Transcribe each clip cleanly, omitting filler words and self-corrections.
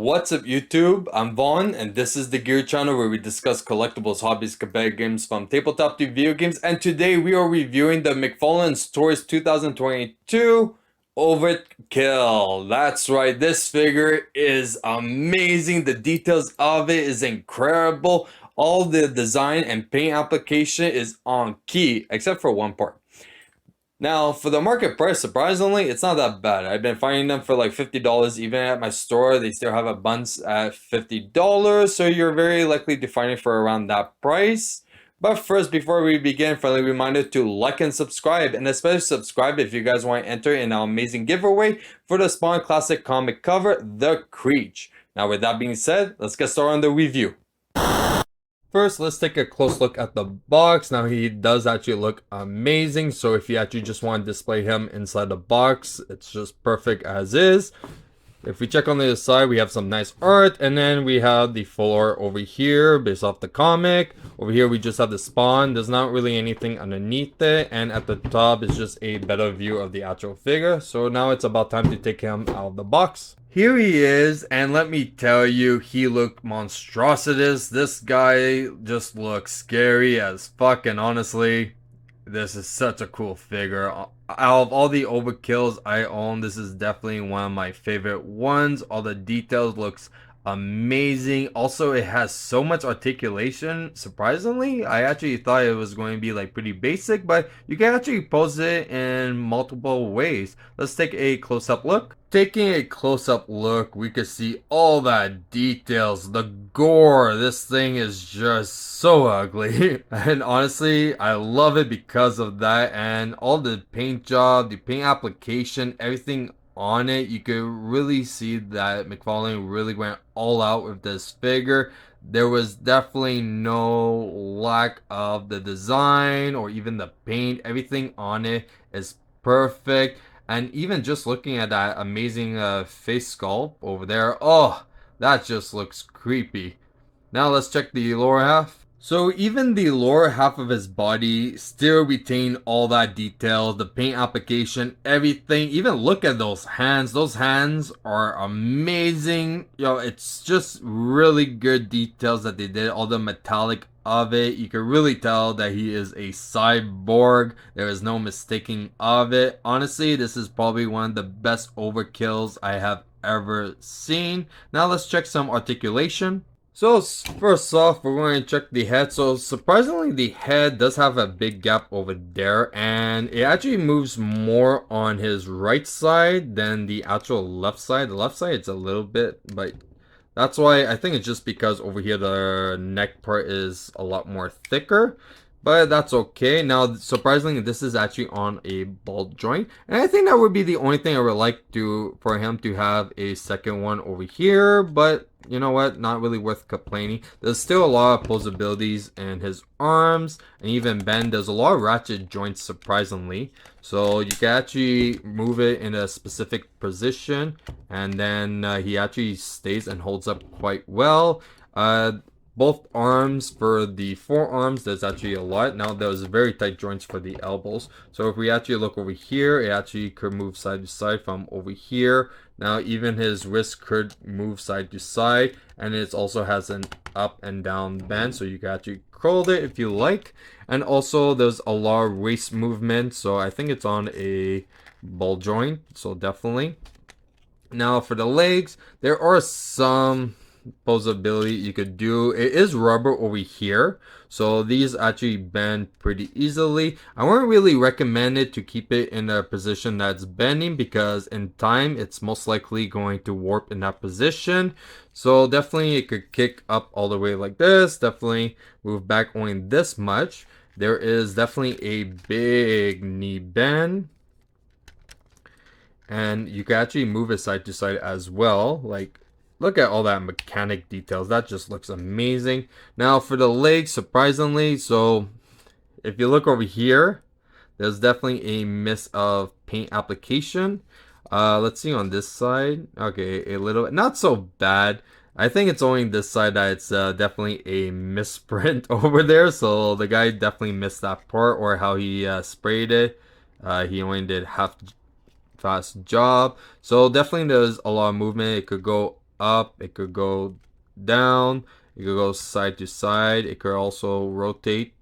What's up YouTube? I'm Vaughn and this is the Gear channel where we discuss collectibles, hobbies, competitive games from tabletop to video games, and today we are reviewing the McFarlane Toys 2022 Overkill. That's right, this figure is amazing. The details of it is incredible. All the design and paint application is on key except for one part. Now, for the market price, surprisingly, it's not that bad. I've been finding them for like $50. Even at my store, they still have a bunch at $50. So you're very likely to find it for around that price. But first, before we begin, friendly reminder to like and subscribe. And especially subscribe if you guys want to enter in our amazing giveaway for the Spawn Classic comic cover, The Creech. Now, with that being said, let's get started on the review. First, let's take a close look at the box. Now, he does actually look amazing. So if you actually just want to display him inside the box, it's just perfect as is. If we check on the other side, we have some nice art. And then we have the full art over here based off the comic. Over here, we just have the Spawn. There's not really anything underneath it. And at the top, it's just a better view of the actual figure. So now it's about time to take him out of the box. Here he is, and let me tell you, he looked monstrous. This guy just looks scary as fuck, and honestly, this is such a cool figure. Out of all the overkills I own, this is definitely one of my favorite ones. All the details looks amazing. Also, it has so much articulation. Surprisingly, I actually thought it was going to be like pretty basic, but you can actually pose it in multiple ways. Let's take a close-up look. Taking a close-up look, we can see all that details, the gore. This thing is just so ugly. And honestly, I love it because of that. And all the paint job, the paint application, everything on it, you could really see that McFarlane really went all out with this figure. There was definitely no lack of the design or even the paint. Everything on it is perfect. And even just looking at that amazing face sculpt over there, oh, that just looks creepy. Now let's check the lower half. So even the lower half of his body still retain all that detail, the paint application, everything. Even look at those hands. Those hands are amazing. Yo, it's just really good details that they did. All the metallic of it. You can really tell that he is a cyborg. There is no mistaking of it. Honestly, this is probably one of the best overkills I have ever seen. Now let's check some articulation. So first off, we're going to check the head. So surprisingly, the head does have a big gap over there, and it actually moves more on his right side than the actual left side. The left side, it's a little bit, but that's why I think it's just because over here the neck part is a lot more thicker. But that's okay. Now, surprisingly, this is actually on a ball joint. And I think that would be the only thing I would like for him to have a second one over here. But you know what? Not really worth complaining. There's still a lot of posabilities in his arms and even bend. There's a lot of ratchet joints, surprisingly. So you can actually move it in a specific position. And then he actually stays and holds up quite well. Both arms, for the forearms, there's actually a lot. Now, there's very tight joints for the elbows. So if we actually look over here, it actually could move side to side from over here. Now, even his wrist could move side to side. And it also has an up and down bend. So you can actually curl it if you like. And also, there's a lot of waist movement. So I think it's on a ball joint. So definitely. Now, for the legs, there are some posability you could do. It is rubber over here, so these actually bend pretty easily. I wouldn't really recommend it to keep it in a position that's bending, because in time it's most likely going to warp in that position. So definitely it could kick up all the way like this, definitely move back only this much. There is definitely a big knee bend, and you can actually move it side to side as well. Like, look at all that mechanic details. That just looks amazing. Now for the legs, surprisingly, so if you look over here, there's definitely a miss of paint application. Let's see on this side. Okay, a little, not so bad. I think it's only this side that it's definitely a misprint over there. So the guy definitely missed that part, or how he sprayed it. He only did half fast job. So definitely there's a lot of movement. It could go up, it could go down, it could go side to side, it could also rotate.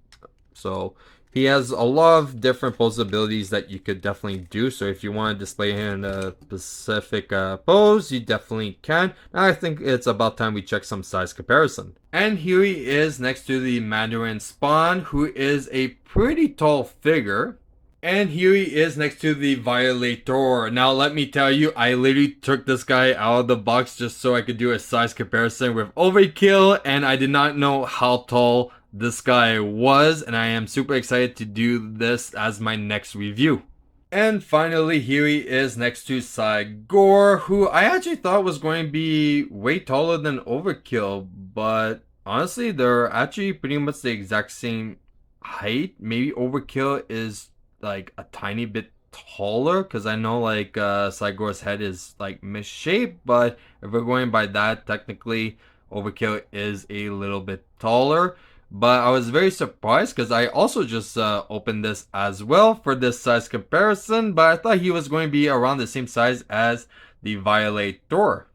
So he has a lot of different possibilities that you could definitely do. So if you want to display him in a specific pose, you definitely can. Now I think it's about time we check some size comparison. And here he is next to the Mandarin Spawn, who is a pretty tall figure. And here he is next to the Violator. Now let me tell you, I literally took this guy out of the box just so I could do a size comparison with Overkill, and I did not know how tall this guy was, and I am super excited to do this as my next review. And finally, here he is next to Gore, who I actually thought was going to be way taller than Overkill, but honestly, they're actually pretty much the exact same height. Maybe Overkill is like a tiny bit taller, because I know like Gore's head is like misshaped, but if we're going by that, technically Overkill is a little bit taller. But I was very surprised because I also just opened this as well for this size comparison, but I thought he was going to be around the same size as the Violator.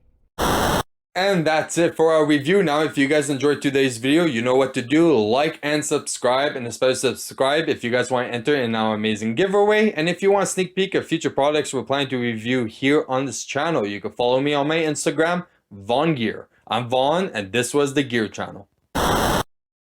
And that's it for our review. Now, if you guys enjoyed today's video, you know what to do. Like and subscribe, and especially subscribe if you guys want to enter in our amazing giveaway. And if you want a sneak peek of future products we're planning to review here on this channel, you can follow me on my Instagram, VaughnGear. I'm Vaughn, and this was the Gear Channel.